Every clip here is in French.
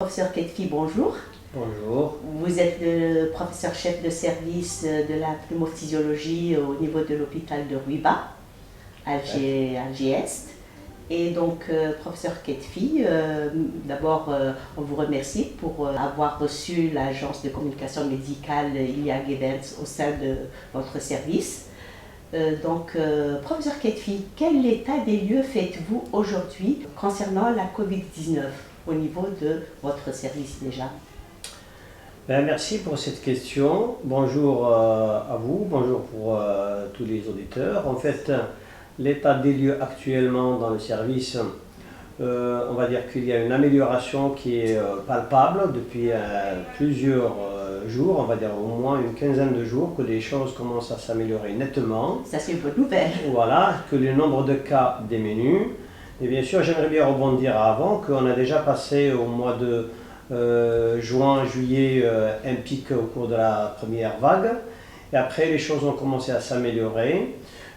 Professeur Ketfi, bonjour. Bonjour. Vous êtes le professeur chef de service de la pneumophysiologie au niveau de l'hôpital de Ruiba, Alger Est. Et donc, professeur Ketfi, d'abord, on vous remercie pour avoir reçu l'agence de communication médicale Iliag Events au sein de votre service. Professeur Ketfi, quel état des lieux faites-vous aujourd'hui concernant la Covid-19 au niveau de votre service déjà? Merci pour cette question. Bonjour à vous, bonjour pour tous les auditeurs. En fait, l'état des lieux actuellement dans le service, on va dire qu'il y a une amélioration qui est palpable depuis plusieurs jours, on va dire au moins une quinzaine de jours, que les choses commencent à s'améliorer nettement. Ça, c'est une bonne nouvelle. Voilà, que le nombre de cas diminue. Et bien sûr, j'aimerais bien rebondir avant qu'on a déjà passé au mois de juin, juillet, un pic au cours de la première vague. Et après, les choses ont commencé à s'améliorer.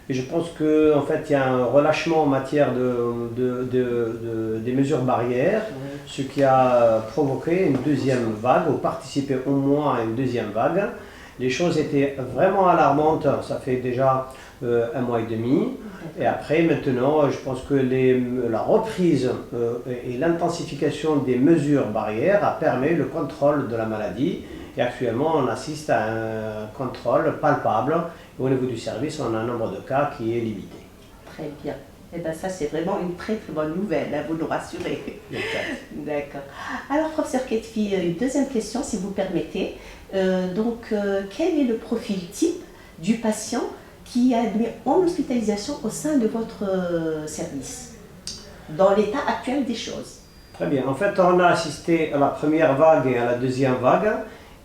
Et je pense qu'en fait, il y a un relâchement en matière des mesures barrières, ce qui a provoqué une deuxième vague, ou participé au moins à une deuxième vague. Les choses étaient vraiment alarmantes, ça fait déjà un mois et demi. Et après, maintenant, je pense que la reprise et l'intensification des mesures barrières a permis le contrôle de la maladie. Et actuellement, on assiste à un contrôle palpable. Et au niveau du service, on a un nombre de cas qui est limité. Très bien. Eh bien, ça, c'est vraiment une très très bonne nouvelle, hein, vous nous rassurez. D'accord. Alors, professeur Ketfi, une deuxième question, si vous permettez. Quel est le profil type du patient qui est admis en hospitalisation au sein de votre service, dans l'état actuel des choses? Très bien. En fait, on a assisté à la première vague et à la deuxième vague,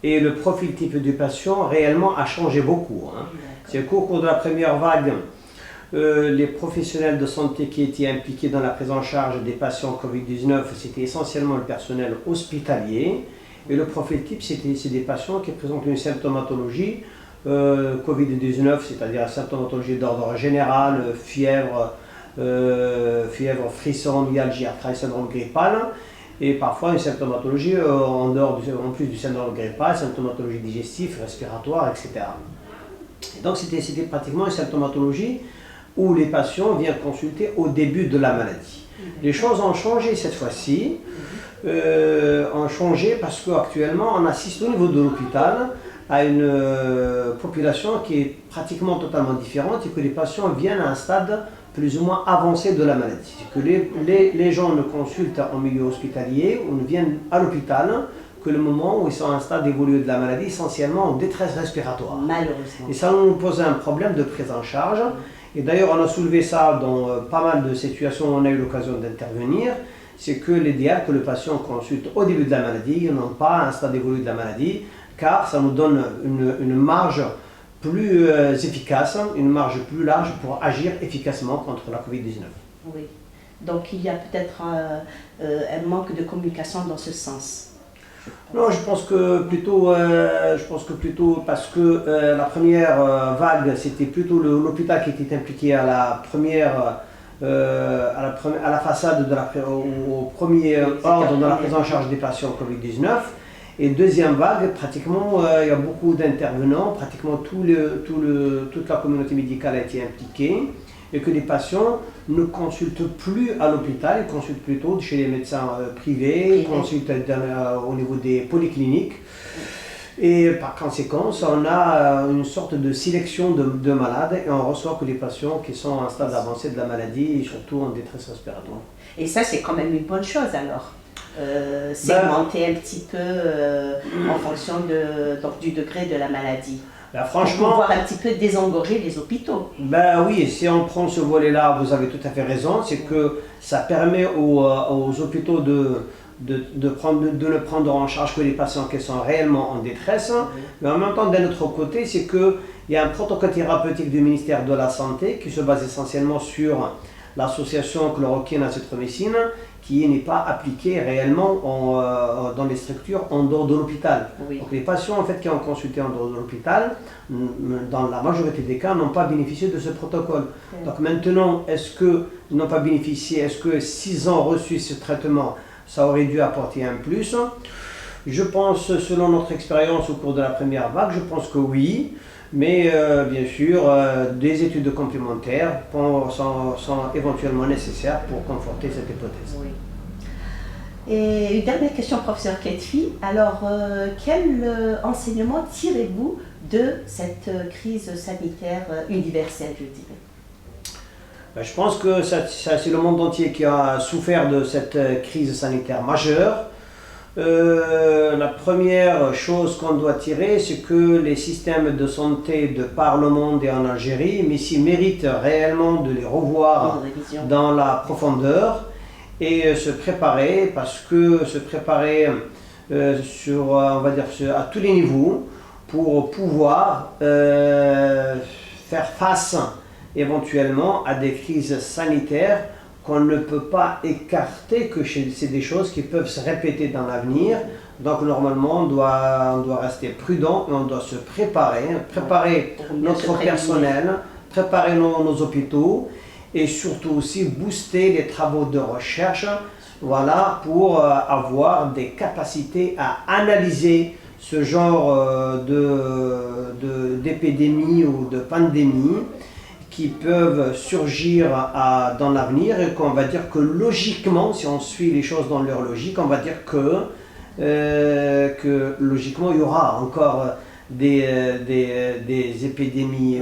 et le profil type du patient réellement a changé beaucoup. Hein. C'est qu'au cours de la première vague, les professionnels de santé qui étaient impliqués dans la prise en charge des patients Covid-19, c'était essentiellement le personnel hospitalier. Et le profil type, c'est des patients qui présentent une symptomatologie Covid-19, c'est-à-dire une symptomatologie d'ordre général, fièvre, frisson, myalgie, arthrite, syndrome grippal, et parfois une symptomatologie en plus du syndrome grippal, symptomatologie digestive, respiratoire, etc. Et donc c'était pratiquement une symptomatologie où les patients viennent consulter au début de la maladie. Les choses ont changé cette fois-ci, ont changé parce qu'actuellement on assiste au niveau de l'hôpital à une population qui est pratiquement totalement différente et que les patients viennent à un stade plus ou moins avancé de la maladie. Que les gens ne consultent en milieu hospitalier ou ne viennent à l'hôpital que le moment où ils sont à un stade évolué de la maladie, essentiellement en détresse respiratoire. Malheureusement. Et ça nous pose un problème de prise en charge. Et d'ailleurs, on a soulevé ça dans pas mal de situations où on a eu l'occasion d'intervenir. C'est que l'idéal que le patient consulte au début de la maladie, non pas à un stade évolué de la maladie, car ça nous donne une marge plus efficace, une marge plus large pour agir efficacement contre la Covid-19. Oui. Donc il y a peut-être un manque de communication dans ce sens. Non, je pense que plutôt parce que la première vague, c'était plutôt l'hôpital qui était impliqué à la première, à la façade au premier ordre de la prise en charge des patients Covid-19. Et deuxième vague, pratiquement, il y a beaucoup d'intervenants, pratiquement toute la communauté médicale a été impliquée, et que les patients ne consultent plus à l'hôpital, ils consultent plutôt chez les médecins privés, ils consultent au niveau des polycliniques. Et par conséquent, on a une sorte de sélection de malades et on reçoit que les patients qui sont à un stade avancé de la maladie et surtout en détresse respiratoire. Et ça, c'est quand même une bonne chose alors. Segmenter un petit peu en fonction du degré de la maladie. Franchement, pour pouvoir un petit peu désengorger les hôpitaux. Oui, si on prend ce volet-là, vous avez tout à fait raison, c'est que ça permet aux hôpitaux de ne prendre en charge que les patients qui sont réellement en détresse. Mais en même temps, d'un autre côté, c'est qu'il y a un protocole thérapeutique du ministère de la Santé qui se base essentiellement sur l'association chloroquine azithromycine qui n'est pas appliquée réellement dans les structures en dehors de l'hôpital. Oui. Donc les patients en fait, qui ont consulté en dehors de l'hôpital, dans la majorité des cas, n'ont pas bénéficié de ce protocole. Donc maintenant, est-ce qu'ils n'ont pas bénéficié, est-ce que s'ils ont reçu ce traitement ça aurait dû apporter un plus. Je pense, selon notre expérience au cours de la première vague, je pense que oui, mais bien sûr, des études complémentaires sont éventuellement nécessaires pour conforter cette hypothèse. Oui. Et une dernière question, professeur Ketfi. Alors, quel enseignement tirez-vous de cette crise sanitaire universelle, je dirais? Je pense que c'est le monde entier qui a souffert de cette crise sanitaire majeure. La première chose qu'on doit tirer, c'est que les systèmes de santé de par le monde et en Algérie, mais s'ils méritent réellement de les revoir dans la profondeur et se préparer, parce que se préparer on va dire, à tous les niveaux pour pouvoir faire face éventuellement à des crises sanitaires qu'on ne peut pas écarter, que c'est des choses qui peuvent se répéter dans l'avenir. Donc normalement, on doit rester prudent et on doit se préparer notre personnel, préparer nos hôpitaux et surtout aussi booster les travaux de recherche, voilà, pour avoir des capacités à analyser ce genre d'épidémie ou de pandémie qui peuvent surgir dans l'avenir et qu'on va dire que logiquement, si on suit les choses dans leur logique, on va dire que logiquement il y aura encore des épidémies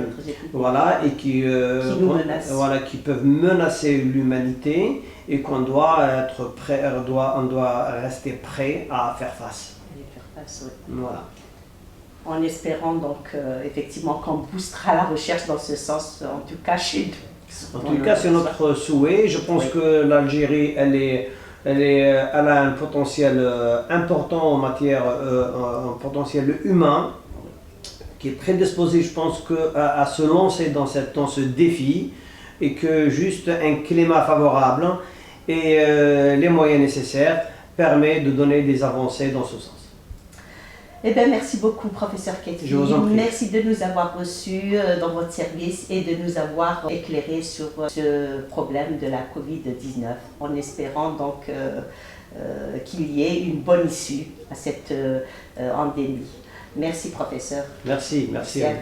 voilà, et qui peuvent menacer l'humanité et qu'on doit être prêt, on doit rester prêt à faire face. Oui. Voilà. En espérant donc effectivement qu'on boostera la recherche dans ce sens, en tout cas chez nous. En tout cas, c'est notre souhait. Je pense que l'Algérie, elle a un potentiel important en matière, un potentiel humain, qui est prédisposé, je pense, à se lancer dans ce défi, et que juste un climat favorable et les moyens nécessaires permet de donner des avancées dans ce sens. Eh bien, merci beaucoup, professeur Ketfi. Je vous en prie. Merci de nous avoir reçus dans votre service et de nous avoir éclairé sur ce problème de la Covid-19, en espérant donc qu'il y ait une bonne issue à cette endémie. Merci, professeur. Merci. Merci à vous.